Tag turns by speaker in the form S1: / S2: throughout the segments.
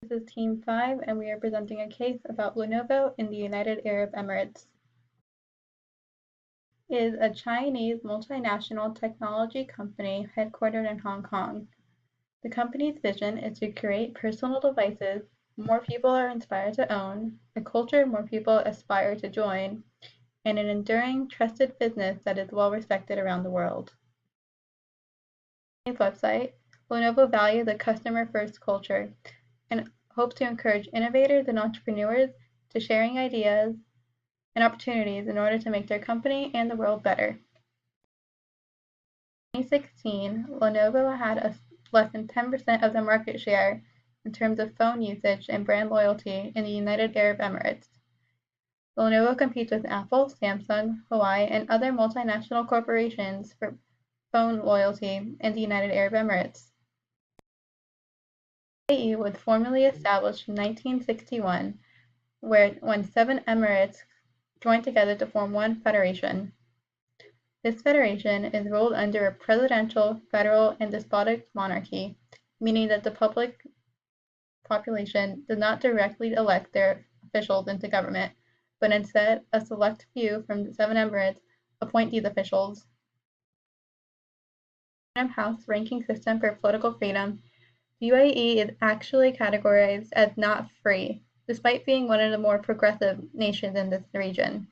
S1: This is Team 5, and we are presenting a case about Lenovo in the United Arab Emirates. It is a Chinese multinational technology company headquartered in Hong Kong. The company's vision is to create personal devices more people are inspired to own, a culture more people aspire to join, and an enduring, trusted business that is well respected around the world. On its website, Lenovo values a customer-first culture and hopes to encourage innovators and entrepreneurs to sharing ideas and opportunities in order to make their company and the world better. In 2016, Lenovo had less than 10% of the market share in terms of phone usage and brand loyalty in the United Arab Emirates. Lenovo competes with Apple, Samsung, Huawei, and other multinational corporations for phone loyalty in the United Arab Emirates. The UAE was formally established in 1961, when 7 emirates joined together to form one federation. This federation is ruled under a presidential, federal, and despotic monarchy, meaning that the population does not directly elect their officials into government, but instead a select few from the 7 emirates appoint these officials. The Freedom House ranking system for political freedom, the UAE is actually categorized as not free, despite being one of the more progressive nations in this region.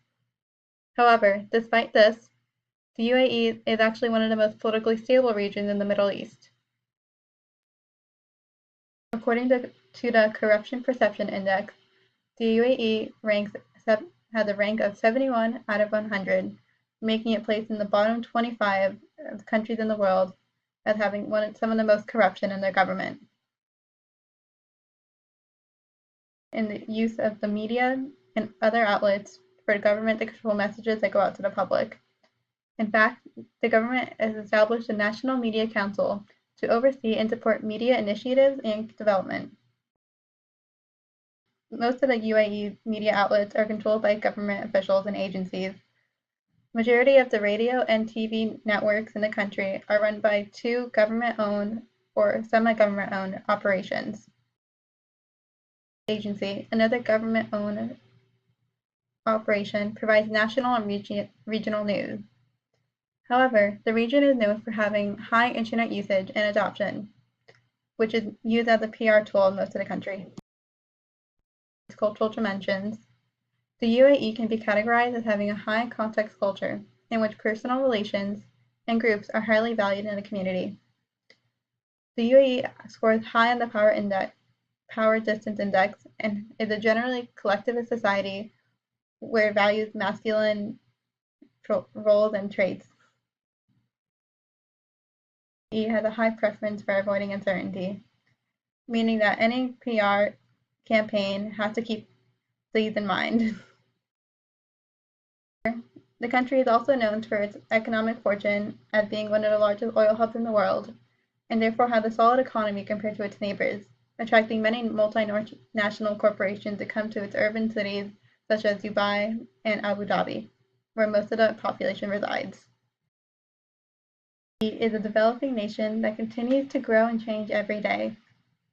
S1: However, despite this, the UAE is actually one of the most politically stable regions in the Middle East. According to the Corruption Perception Index, the UAE has a rank of 71 out of 100, making it placed in the bottom 25 of countries in the world as having some of the most corruption in their government. In the use of the media and other outlets for government to control messages that go out to the public. In fact, the government has established a National Media Council to oversee and support media initiatives and development. Most of the UAE media outlets are controlled by government officials and agencies. Majority of the radio and TV networks in the country are run by 2 government-owned or semi-government-owned operations. Agency, another government-owned operation, provides national and regional news. However, the region is known for having high internet usage and adoption, which is used as a PR tool in most of the country. Cultural dimensions. The UAE can be categorized as having a high context culture, in which personal relations and groups are highly valued in a community. The UAE scores high on the power distance index and is a generally collectivist society where it values masculine roles and traits. The UAE has a high preference for avoiding uncertainty, meaning that any PR campaign has to keep these in mind. The country is also known for its economic fortune as being one of the largest oil hubs in the world, and therefore has a solid economy compared to its neighbors, attracting many multinational corporations to come to its urban cities such as Dubai and Abu Dhabi, where most of the population resides. It is a developing nation that continues to grow and change every day.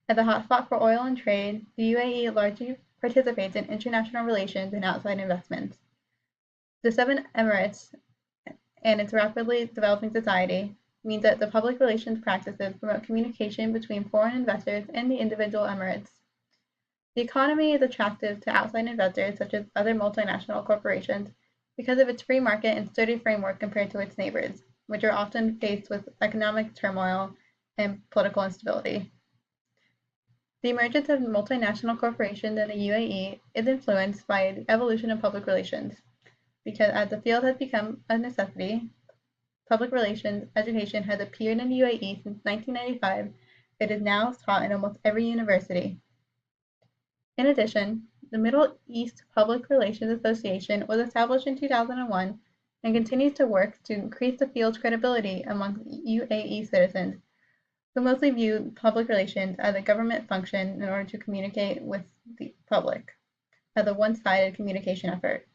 S1: As a hotspot for oil and trade, the UAE largely participates in international relations and outside investments. The 7 Emirates and its rapidly developing society means that the public relations practices promote communication between foreign investors and the individual emirates. The economy is attractive to outside investors such as other multinational corporations because of its free market and sturdy framework compared to its neighbors, which are often faced with economic turmoil and political instability. The emergence of multinational corporations in the UAE is influenced by the evolution of public relations, because as the field has become a necessity, public relations education has appeared in the UAE since 1995. It is now taught in almost every university. In addition, the Middle East Public Relations Association was established in 2001 and continues to work to increase the field's credibility among UAE citizens, who mostly view public relations as a government function in order to communicate with the public, as a one-sided communication effort.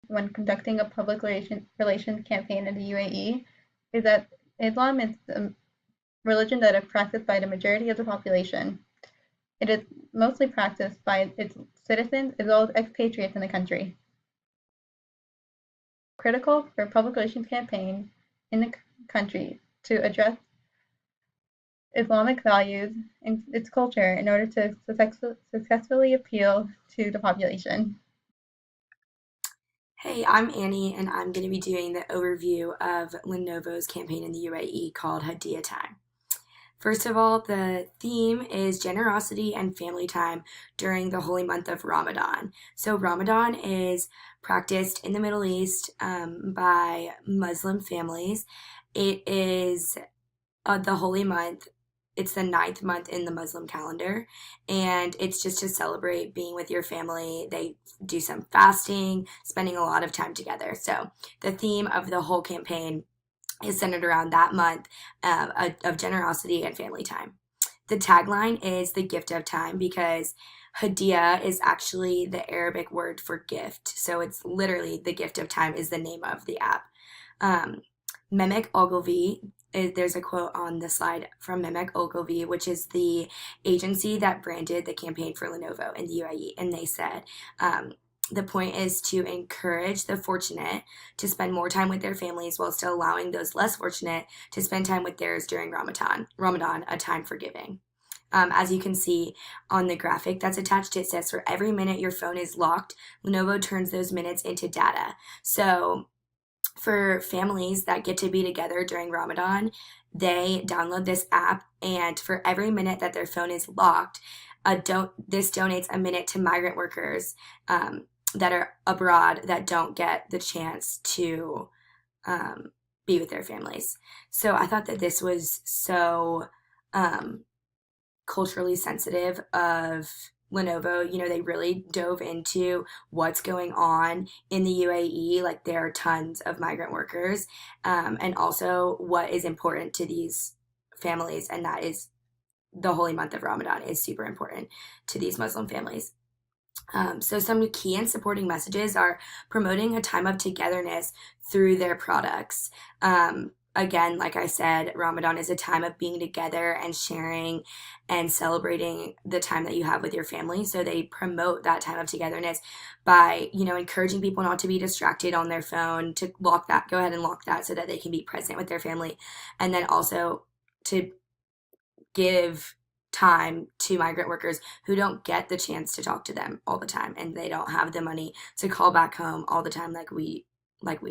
S1: When conducting a public relations campaign in the UAE is that Islam is the religion that is practiced by the majority of the population. It is mostly practiced by its citizens as well as expatriates in the country. Critical for public relations campaign in the country to address Islamic values and its culture in order to successfully appeal to the population.
S2: Hey, I'm Annie, and I'm going to be doing the overview of Lenovo's campaign in the UAE called Hadia Time. First of all, the theme is generosity and family time during the holy month of Ramadan. So, Ramadan is practiced in the Middle East by Muslim families. It is the holy month. It's the ninth month in the Muslim calendar, and it's just to celebrate being with your family. They do some fasting, spending a lot of time together. So, the theme of the whole campaign is centered around that month of generosity and family time. The tagline is the gift of time because Hadia is actually the Arabic word for gift. So, it's literally the gift of time is the name of the app. Um, Mehmet Ogilvy, there's a quote on the slide from Mehmet Ogilvy, which is the agency that branded the campaign for Lenovo in the UAE. And they said, the point is to encourage the fortunate to spend more time with their families while still allowing those less fortunate to spend time with theirs during Ramadan, a time for giving. As you can see on the graphic that's attached, it says for every minute your phone is locked, Lenovo turns those minutes into data. So for families that get to be together during Ramadan, they download this app, and for every minute that their phone is locked, this donates a minute to migrant workers that are abroad that don't get the chance to be with their families. So I thought that this was so um, culturally sensitive of Lenovo. You know, they really dove into what's going on in the UAE. Like, there are tons of migrant workers, and also what is important to these families, and that is the holy month of Ramadan is super important to these Muslim families. So some key and supporting messages are promoting a time of togetherness through their products. Again, like I said, Ramadan is a time of being together and sharing and celebrating the time that you have with your family. So they promote that time of togetherness by, encouraging people not to be distracted on their phone, to go ahead and lock that so that they can be present with their family. And then also to give time to migrant workers who don't get the chance to talk to them all the time, and they don't have the money to call back home all the time like we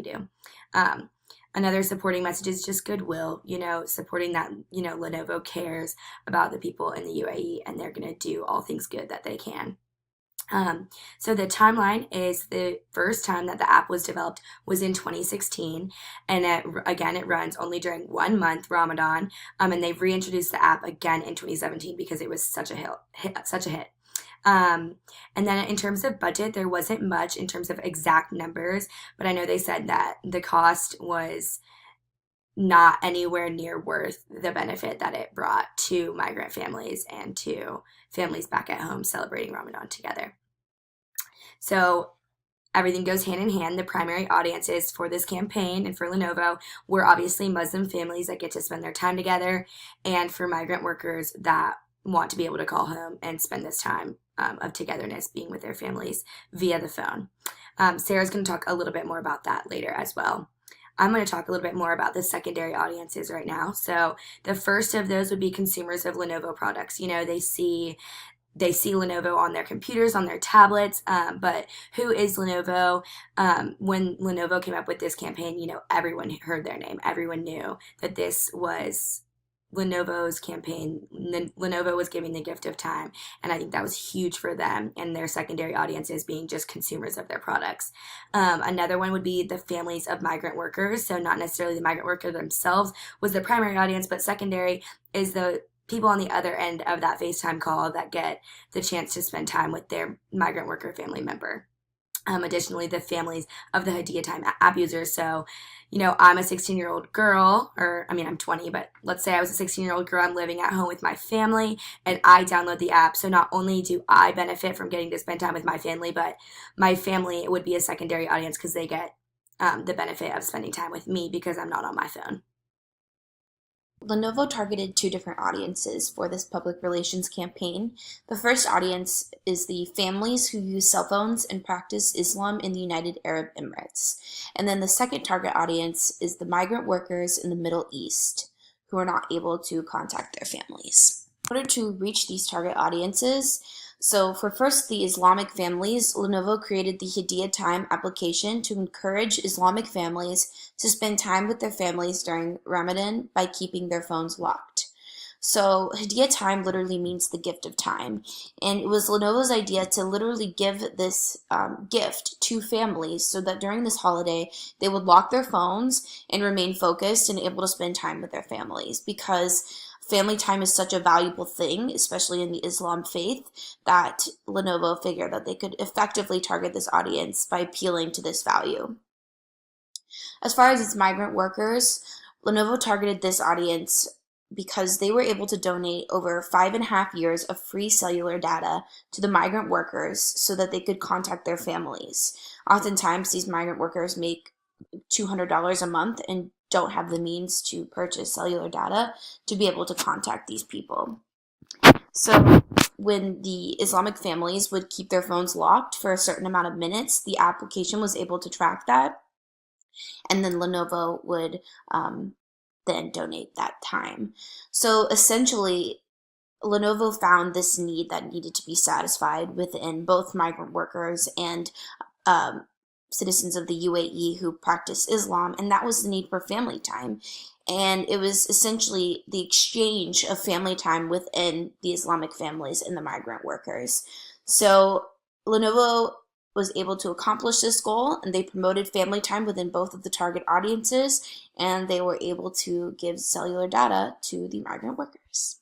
S2: do. um, Another supporting message is just goodwill, supporting that, Lenovo cares about the people in the UAE, and they're going to do all things good that they can. So the timeline is the first time that the app was developed was in 2016, and it runs only during 1 month Ramadan. And they've reintroduced the app again in 2017 because it was such a hit. And then in terms of budget, there wasn't much in terms of exact numbers, but I know they said that the cost was not anywhere near worth the benefit that it brought to migrant families and to families back at home celebrating Ramadan together. So everything goes hand in hand. The primary audiences for this campaign and for Lenovo were obviously Muslim families that get to spend their time together, and for migrant workers that want to be able to call home and spend this time of togetherness being with their families via the phone. Sarah's going to talk a little bit more about that later as well. I'm going to talk a little bit more about the secondary audiences right now. So the first of those would be consumers of Lenovo products. They see Lenovo on their computers, on their tablets, but who is Lenovo? When Lenovo came up with this campaign, everyone heard their name. Everyone knew that this was Lenovo's campaign. Lenovo was giving the gift of time, and I think that was huge for them and their secondary audiences being just consumers of their products. Another one would be the families of migrant workers. So not necessarily the migrant worker themselves was the primary audience, but secondary is the people on the other end of that FaceTime call that get the chance to spend time with their migrant worker family member. Additionally, the families of the Hadia Time app users. So, I'm a 16-year-old girl, or I mean, I'm 20, but let's say I was a 16-year-old girl. I'm living at home with my family, and I download the app. So not only do I benefit from getting to spend time with my family, but my family would be a secondary audience because they get the benefit of spending time with me because I'm not on my phone. Lenovo targeted two different audiences for this public relations campaign. The first audience is the families who use cell phones and practice Islam in the United Arab Emirates. And then the second target audience is the migrant workers in the Middle East who are not able to contact their families. In order to reach these target audiences, so for first the Islamic families, Lenovo created the Hadia Time application to encourage Islamic families to spend time with their families during Ramadan by keeping their phones locked. So Hadia Time literally means the gift of time, and it was Lenovo's idea to literally give this gift to families so that during this holiday they would lock their phones and remain focused and able to spend time with their families because family time is such a valuable thing, especially in the Islam faith, that Lenovo figured that they could effectively target this audience by appealing to this value. As far as its migrant workers, Lenovo targeted this audience because they were able to donate over 5.5 years of free cellular data to the migrant workers so that they could contact their families. Oftentimes, these migrant workers make $200 a month and don't have the means to purchase cellular data to be able to contact these people. So when the Islamic families would keep their phones locked for a certain amount of minutes, the application was able to track that, and then Lenovo would then donate that time. So essentially, Lenovo found this need that needed to be satisfied within both migrant workers and um, citizens of the UAE who practice Islam, and that was the need for family time. And it was essentially the exchange of family time within the Islamic families and the migrant workers. So Lenovo was able to accomplish this goal, and they promoted family time within both of the target audiences, and they were able to give cellular data to the migrant workers.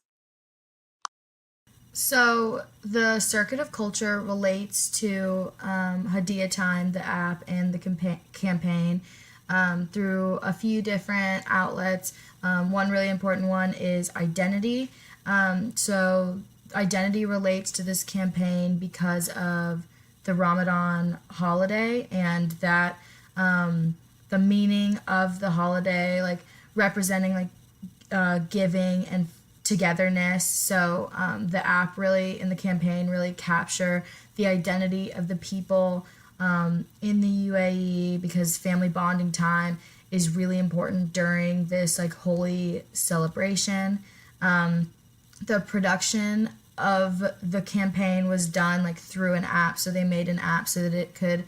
S3: So the Circuit of Culture relates to Hadia Time, the app, and the campaign through a few different outlets. One really important one is identity. So identity relates to this campaign because of the Ramadan holiday and that the meaning of the holiday, like representing like giving and togetherness. So the app really in the campaign really capture the identity of the people in the UAE because family bonding time is really important during this like holy celebration. The production of the campaign was done like through an app, so they made an app so that it could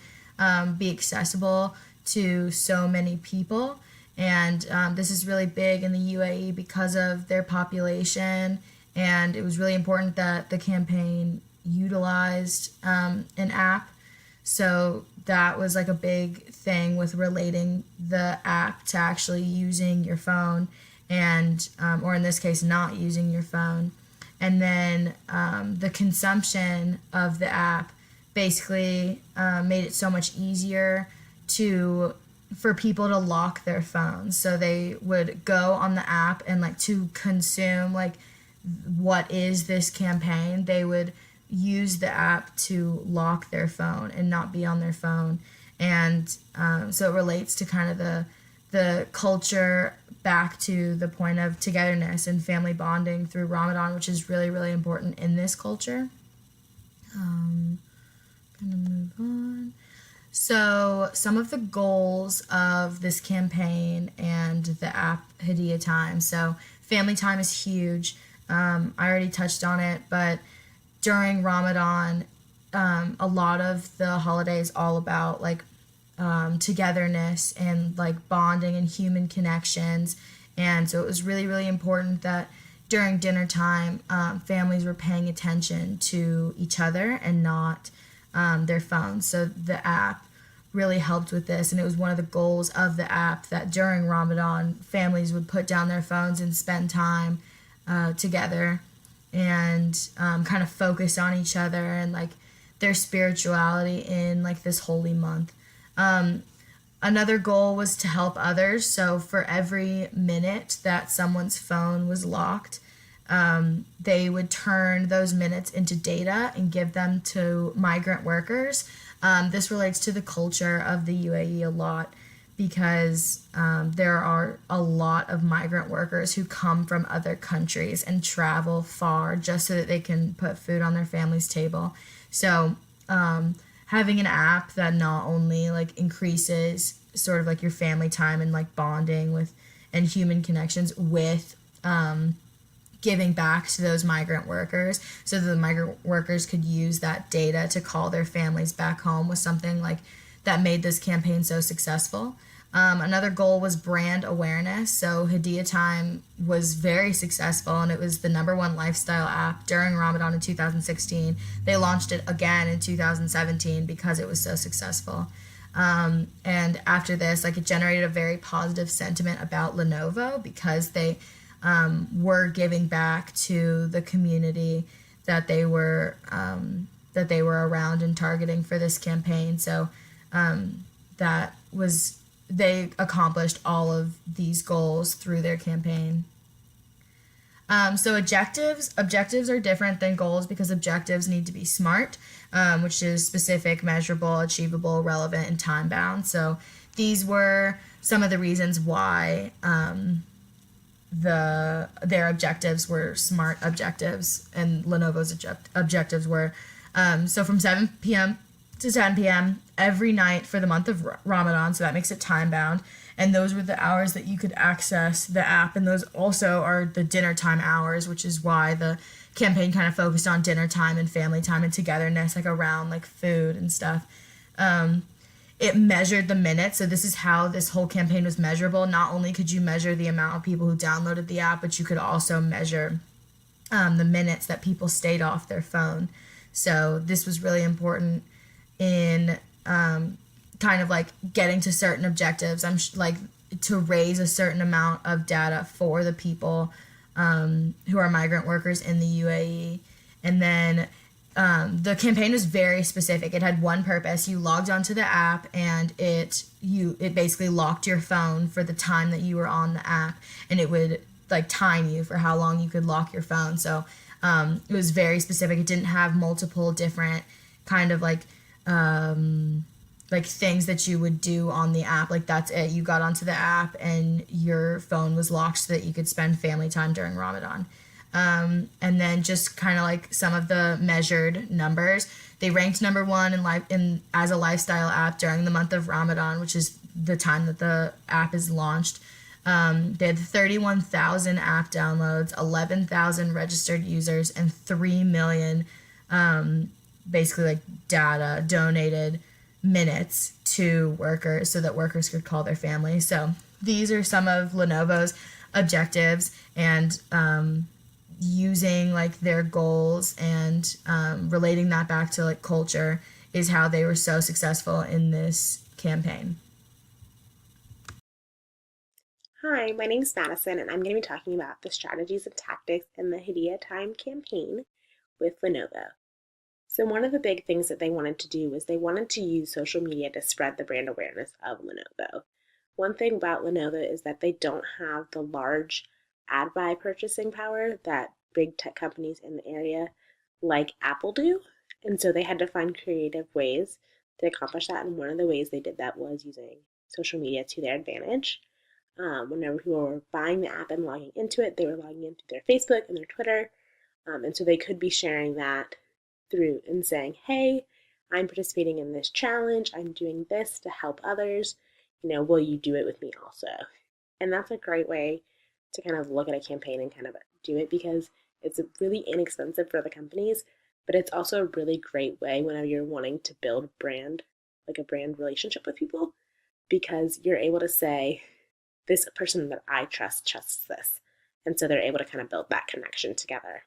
S3: be accessible to so many people. And this is really big in the UAE because of their population, and it was really important that the campaign utilized an app. So that was like a big thing with relating the app to actually using your phone, and or in this case, not using your phone. And then the consumption of the app basically made it so much easier to for people to lock their phones. So they would go on the app and like to consume like what is this campaign, they would use the app to lock their phone and not be on their phone. And so it relates to kind of the culture back to the point of togetherness and family bonding through Ramadan, which is really, really important in this culture. Gonna move on. So some of the goals of this campaign and the app Hadia Time. So family time is huge. I already touched on it, but during Ramadan, a lot of the holiday is all about like togetherness and like bonding and human connections. And so it was really, really important that during dinner time, families were paying attention to each other and not their phones. So the app really helped with this, and it was one of the goals of the app that during Ramadan, families would put down their phones and spend time together and kind of focus on each other and like their spirituality in like this holy month. Another goal was to help others. So for every minute that someone's phone was locked, they would turn those minutes into data and give them to migrant workers. This relates to the culture of the UAE a lot because there are a lot of migrant workers who come from other countries and travel far just so that they can put food on their family's table. So having an app that not only like increases sort of like your family time and like bonding with and human connections with giving back to those migrant workers so that the migrant workers could use that data to call their families back home was something like that made this campaign so successful. Another goal was brand awareness. So Hadia Time was very successful and it was the number one lifestyle app during Ramadan in 2016. They launched it again in 2017 because it was so successful. And after this, like it generated a very positive sentiment about Lenovo because they were giving back to the community that that they were around and targeting for this campaign. So that was they accomplished all of these goals through their campaign. So objectives are different than goals because objectives need to be SMART, which is specific, measurable, achievable, relevant, and time bound. So these were some of the reasons why their objectives were SMART objectives, and Lenovo's objectives were so from 7 p.m. to 10 p.m. every night for the month of Ramadan. So that makes it time bound. And those were the hours that you could access the app. And those also are the dinner time hours, which is why the campaign kind of focused on dinner time and family time and togetherness, like around like food and stuff. It measured the minutes. So this is how this whole campaign was measurable. Not only could you measure the amount of people who downloaded the app, but you could also measure the minutes that people stayed off their phone. So this was really important in kind of like getting to certain objectives. Like to raise a certain amount of data for the people who are migrant workers in the UAE. And then the campaign was very specific. It had one purpose. You logged onto the app and it basically locked your phone for the time that you were on the app, and it would like time you for how long you could lock your phone. So it was very specific. It didn't have multiple different kind of like things that you would do on the app. Like that's it. You got onto the app and your phone was locked so that you could spend family time during Ramadan. And then just kind of like some of the measured numbers. They ranked number one as a lifestyle app during the month of Ramadan, which is the time that the app is launched. They had 31,000 app downloads, 11,000 registered users, and 3 million basically like data donated minutes to workers so that workers could call their family. So these are some of Lenovo's objectives, and using like their goals and relating that back to like culture is how they were so successful in this campaign.
S4: Hi, my name is Madison, and I'm going to be talking about the strategies and tactics in the Hadia Time campaign with Lenovo. So one of the big things that they wanted to do was they wanted to use social media to spread the brand awareness of Lenovo. One thing about Lenovo is that they don't have the large ad buy purchasing power that big tech companies in the area like Apple do. And so they had to find creative ways to accomplish that. And one of the ways they did that was using social media to their advantage. Whenever people were buying the app and logging into it, they were logging in through their Facebook and their Twitter. And so they could be sharing that through and saying, hey, I'm participating in this challenge. I'm doing this to help others. Will you do it with me also? And that's a great way to kind of look at a campaign and kind of do it, because it's really inexpensive for the companies, but it's also a really great way whenever you're wanting to build brand, like a brand relationship with people, because you're able to say, this person that I trust trusts this. And so they're able to kind of build that connection together.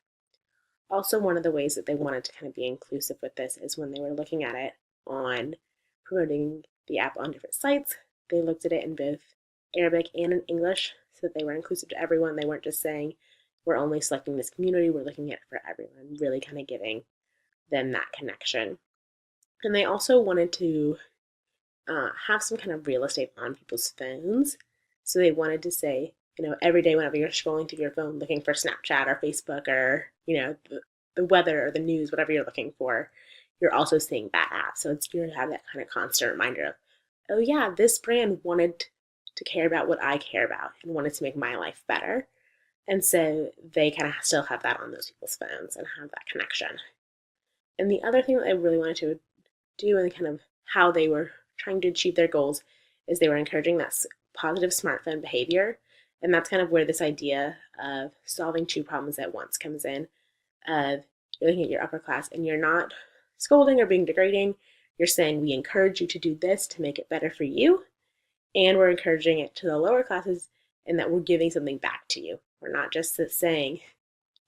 S4: Also, one of the ways that they wanted to kind of be inclusive with this is when they were looking at it on promoting the app on different sites, they looked at it in both Arabic and in English so that they were inclusive to everyone. They weren't just saying, we're only selecting this community, we're looking at it for everyone, really kind of giving them that connection. And they also wanted to have some kind of real estate on people's phones. So they wanted to say, every day whenever you're scrolling through your phone looking for Snapchat or Facebook or, the weather or the news, whatever you're looking for, you're also seeing that app. So it's good to have that kind of constant reminder of, oh yeah, this brand wanted to care about what I care about and wanted to make my life better. And so they kind of still have that on those people's phones and have that connection. And the other thing that I really wanted to do and kind of how they were trying to achieve their goals is they were encouraging that positive smartphone behavior. And that's kind of where this idea of solving two problems at once comes in. Of you're looking at your upper class and you're not scolding or being degrading. You're saying we encourage you to do this to make it better for you. And we're encouraging it to the lower classes and that we're giving something back to you. We're not just saying,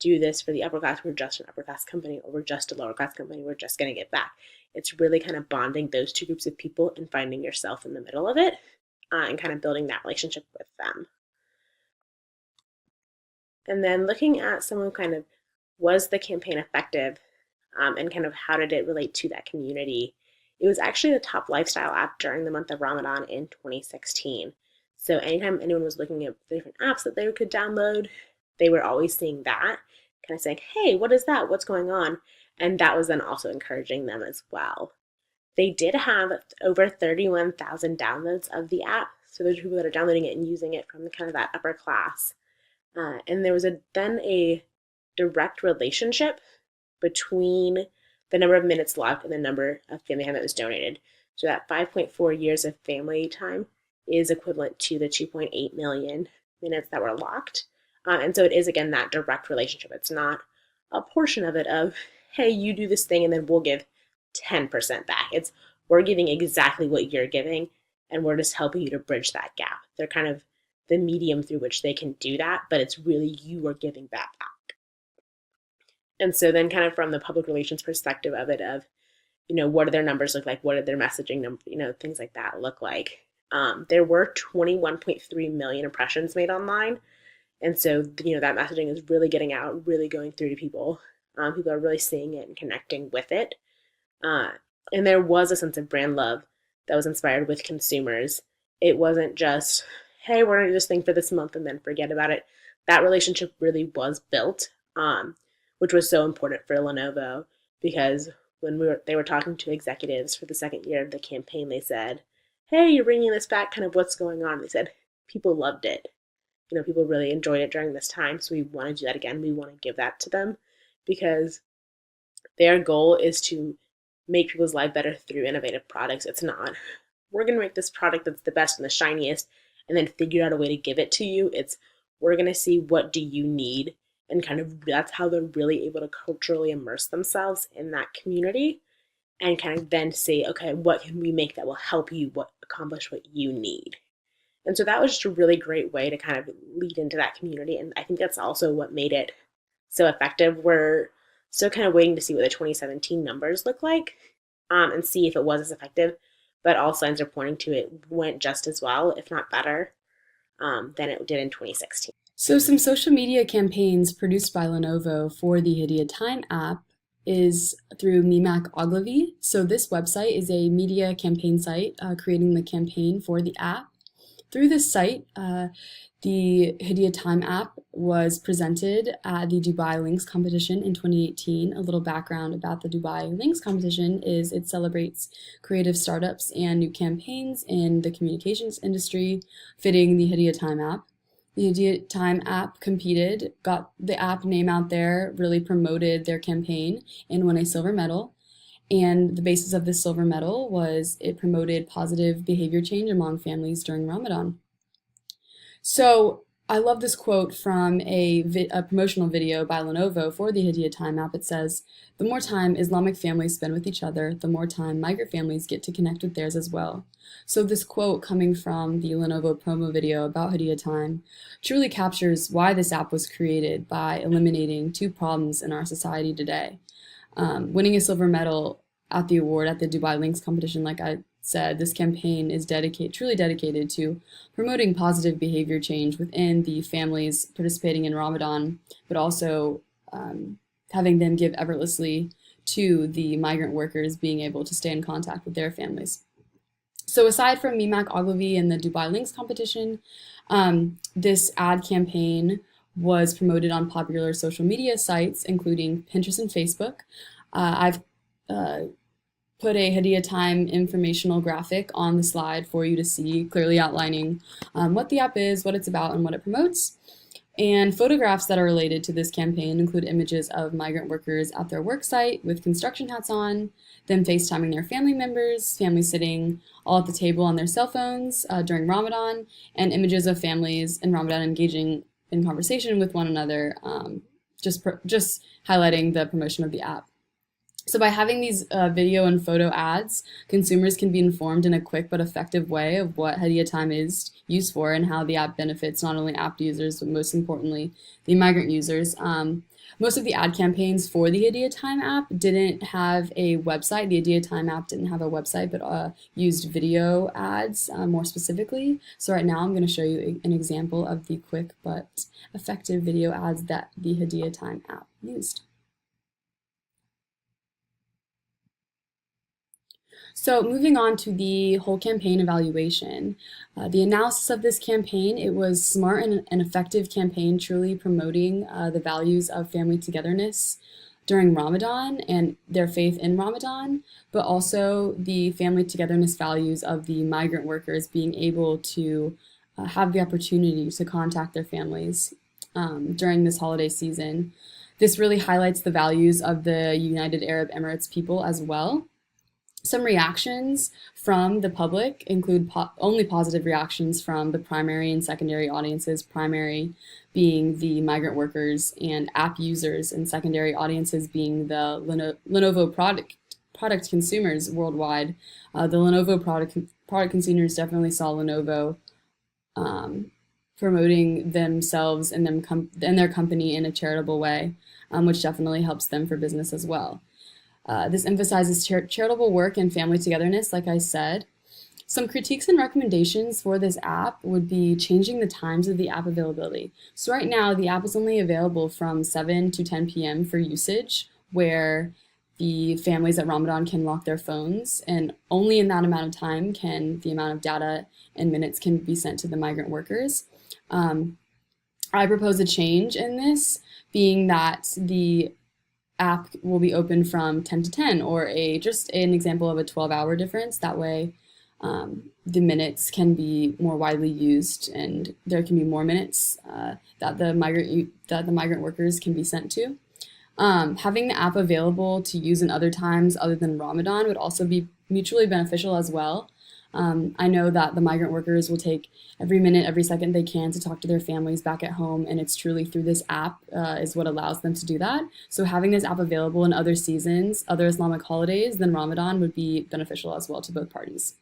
S4: do this for the upper class, we're just an upper class company, or we're just a lower class company, we're just going to get back. It's really kind of bonding those two groups of people and finding yourself in the middle of it and kind of building that relationship with them. And then looking at some of kind of, was the campaign effective and kind of how did it relate to that community? It was actually the top lifestyle app during the month of Ramadan in 2016. So anytime anyone was looking at the different apps that they could download, they were always seeing that, kind of saying, hey, what is that? What's going on? And that was then also encouraging them as well. They did have over 31,000 downloads of the app. So those are people that are downloading it and using it from kind of that upper class. And there was then a direct relationship between the number of minutes logged and the number of family time that was donated. So that 5.4 years of family time is equivalent to the 2.8 million minutes that were locked. And so it is, again, that direct relationship. It's not a portion of it of, hey, you do this thing and then we'll give 10% back. It's we're giving exactly what you're giving and we're just helping you to bridge that gap. They're kind of the medium through which they can do that, but it's really you are giving that back. And so then kind of from the public relations perspective of it of, what do their numbers look like? What did their messaging number, things like that look like? There were 21.3 million impressions made online. And so, that messaging is really getting out, really going through to people. People are really seeing it and connecting with it. And there was a sense of brand love that was inspired with consumers. It wasn't just, hey, we're going to do this thing for this month and then forget about it. That relationship really was built, which was so important for Lenovo because when they were talking to executives for the second year of the campaign, they said, hey, you're bringing this back, kind of what's going on? They said, people loved it. People really enjoyed it during this time, so we want to do that again. We want to give that to them because their goal is to make people's life better through innovative products. It's not, we're going to make this product that's the best and the shiniest and then figure out a way to give it to you. It's, we're going to see what do you need, and kind of that's how they're really able to culturally immerse themselves in that community and kind of then say, okay, what can we make that will help you accomplish what you need? And so that was just a really great way to kind of lead into that community. And I think that's also what made it so effective. We're still kind of waiting to see what the 2017 numbers look like and see if it was as effective. But all signs are pointing to it went just as well, if not better, than it did in 2016.
S2: So some social media campaigns produced by Lenovo for the Hadia Time app is through Mimak Ogilvy. So this website is a media campaign site creating the campaign for the app. Through this site, the Hadia Time app was presented at the Dubai Links competition in 2018. A little background about the Dubai Links competition is it celebrates creative startups and new campaigns in the communications industry fitting the Hadia Time app. The Hadia Time app competed, got the app name out there, really promoted their campaign, and won a silver medal. And the basis of this silver medal was it promoted positive behavior change among families during Ramadan. So I love this quote from a promotional video by Lenovo for the Hadia Time app. It says, the more time Islamic families spend with each other, the more time migrant families get to connect with theirs as well. So this quote coming from the Lenovo promo video about Hadia Time truly captures why this app was created by eliminating two problems in our society today. Winning a silver medal at the award at the Dubai Links competition, like I said, this campaign is truly dedicated to promoting positive behavior change within the families participating in Ramadan, but also having them give effortlessly to the migrant workers being able to stay in contact with their families. So aside from Mimak Ogilvy and the Dubai Links competition, this ad campaign was promoted on popular social media sites, including Pinterest and Facebook. I've
S5: put a Hadia Time informational graphic on the slide for you to see, clearly outlining what the app is, what it's about, and what it promotes. And photographs that are related to this campaign include images of migrant workers at their work site with construction hats on, them FaceTiming their family members, family sitting all at the table on their cell phones during Ramadan, and images of families in Ramadan engaging in conversation with one another, just highlighting the promotion of the app. So by having these video and photo ads, consumers can be informed in a quick but effective way of what Hadia Time is used for and how the app benefits not only app users, but most importantly, the migrant users. Most of the ad campaigns for the Hadia Time app didn't have a website. The Hadia Time app didn't have a website, but used video ads more specifically. So right now I'm going to show you an example of the quick but effective video ads that the Hadia Time app used. So moving on to the whole campaign evaluation. The analysis of this campaign, it was smart and an effective campaign truly promoting the values of family togetherness during Ramadan and their faith in Ramadan, but also the family togetherness values of the migrant workers being able to have the opportunity to contact their families during this holiday season. This really highlights the values of the United Arab Emirates people as well. Some reactions from the public include only positive reactions from the primary and secondary audiences, primary being the migrant workers and app users, and secondary audiences being the Lenovo product consumers worldwide. The Lenovo product consumers definitely saw Lenovo promoting themselves and their company in a charitable way, which definitely helps them for business as well. This emphasizes charitable work and family togetherness, like I said. Some critiques and recommendations for this app would be changing the times of the app availability. So right now, the app is only available from 7 to 10 p.m. for usage, where the families at Ramadan can lock their phones, and only in that amount of time can the amount of data and minutes can be sent to the migrant workers. I propose a change in this, being that the app will be open from 10 to 10, or just an example of a 12-hour difference. That way the minutes can be more widely used and there can be more minutes that the migrant workers can be sent to. Having the app available to use in other times other than Ramadan would also be mutually beneficial as well. I know that the migrant workers will take every minute, every second they can to talk to their families back at home, and it's truly through this app is what allows them to do that. So having this app available in other seasons, other Islamic holidays than Ramadan would be beneficial as well to both parties.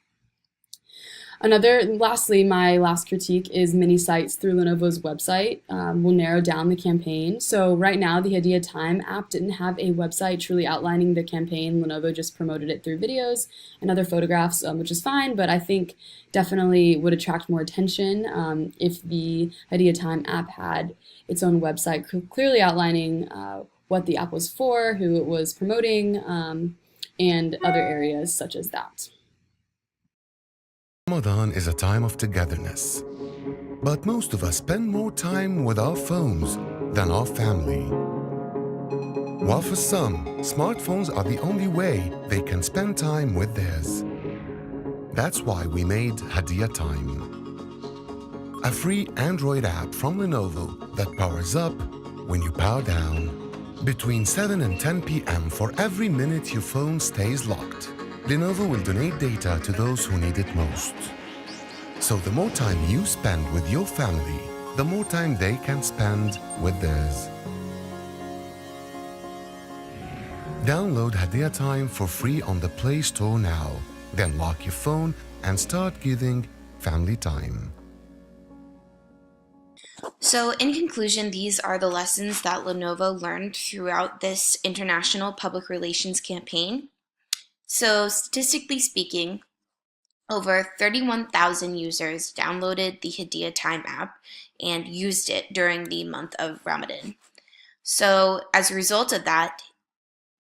S5: Lastly, my last critique is many sites through Lenovo's website will narrow down the campaign. So right now, the Hadia Time app didn't have a website truly outlining the campaign. Lenovo just promoted it through videos and other photographs, which is fine, but I think definitely would attract more attention if the Hadia Time app had its own website clearly outlining what the app was for, who it was promoting, and other areas such as that.
S6: Ramadan is a time of togetherness, but most of us spend more time with our phones than our family. While for some, smartphones are the only way they can spend time with theirs. That's why we made Hadia Time, a free Android app from Lenovo that powers up when you power down. Between 7 and 10 p.m. for every minute your phone stays locked, Lenovo will donate data to those who need it most. So the more time you spend with your family, the more time they can spend with theirs. Download Hadia Time for free on the Play Store now. Then lock your phone and start giving family time.
S2: So in conclusion, these are the lessons that Lenovo learned throughout this international public relations campaign. So statistically speaking, over 31,000 users downloaded the Hadia Time app and used it during the month of Ramadan. So as a result of that,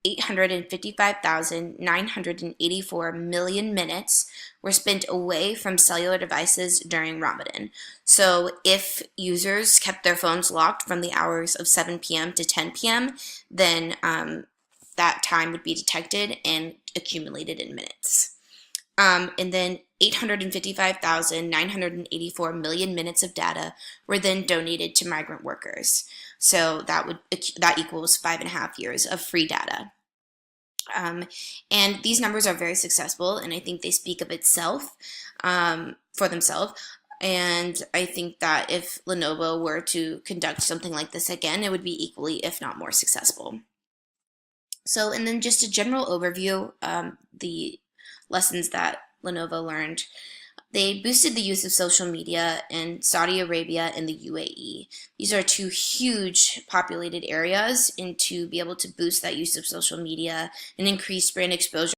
S2: 855,984 million minutes were spent away from cellular devices during Ramadan. So if users kept their phones locked from the hours of 7 p.m. to 10 p.m., then
S7: that time would be detected and accumulated in minutes. And then 855,984 million minutes of data were then donated to migrant workers. So that equals 5.5 years of free data. And these numbers are very successful, and I think they speak of itself for themselves. And I think that if Lenovo were to conduct something like this again, it would be equally, if not more, successful. So, and then just a general overview, the lessons that Lenovo learned. They boosted the use of social media in Saudi Arabia and the UAE. These are two huge populated areas, and to be able to boost that use of social media and increase brand exposure